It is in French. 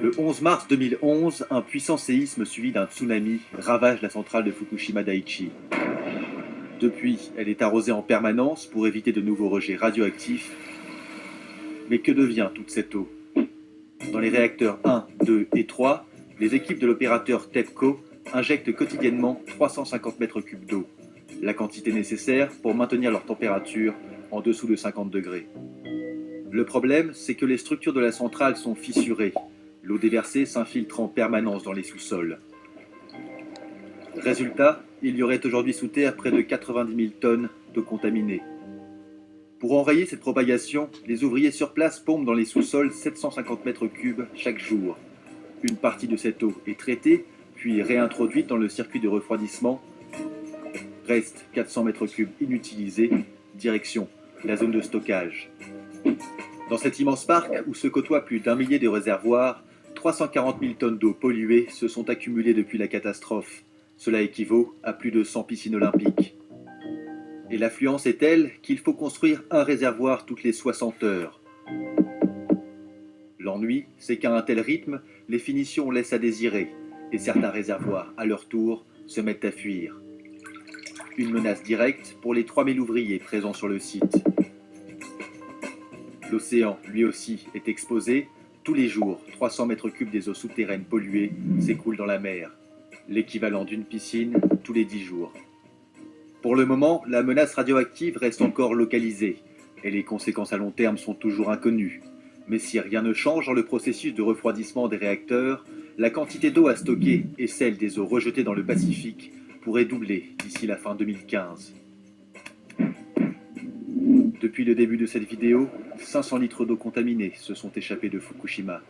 Le 11 mars 2011, un puissant séisme suivi d'un tsunami ravage la centrale de Fukushima Daiichi. Depuis, elle est arrosée en permanence pour éviter de nouveaux rejets radioactifs. Mais que devient toute cette eau? Dans les réacteurs 1, 2 et 3, les équipes de l'opérateur TEPCO injectent quotidiennement 350 mètres cubes d'eau, la quantité nécessaire pour maintenir leur température en dessous de 50 degrés. Le problème, c'est que les structures de la centrale sont fissurées. L'eau déversée s'infiltre en permanence dans les sous-sols. Résultat, il y aurait aujourd'hui sous terre près de 90 000 tonnes d'eau contaminée. Pour enrayer cette propagation, les ouvriers sur place pompent dans les sous-sols 750 mètres cubes chaque jour. Une partie de cette eau est traitée, puis réintroduite dans le circuit de refroidissement. Reste 400 mètres cubes inutilisés, direction la zone de stockage. Dans cet immense parc, où se côtoient plus d'1 millier de réservoirs, 340 000 tonnes d'eau polluée se sont accumulées depuis la catastrophe. Cela équivaut à plus de 100 piscines olympiques. Et l'affluence est telle qu'il faut construire un réservoir toutes les 60 heures. L'ennui, c'est qu'à un tel rythme, les finitions laissent à désirer, et certains réservoirs, à leur tour, se mettent à fuir. Une menace directe pour les 3000 ouvriers présents sur le site. L'océan, lui aussi, est exposé. Tous les jours, 300 mètres cubes des eaux souterraines polluées s'écoulent dans la mer. L'équivalent d'une piscine tous les 10 jours. Pour le moment, la menace radioactive reste encore localisée, et les conséquences à long terme sont toujours inconnues. Mais si rien ne change dans le processus de refroidissement des réacteurs, la quantité d'eau à stocker et celle des eaux rejetées dans le Pacifique pourrait doubler d'ici la fin 2015. Depuis le début de cette vidéo, 500 litres d'eau contaminée se sont échappés de Fukushima.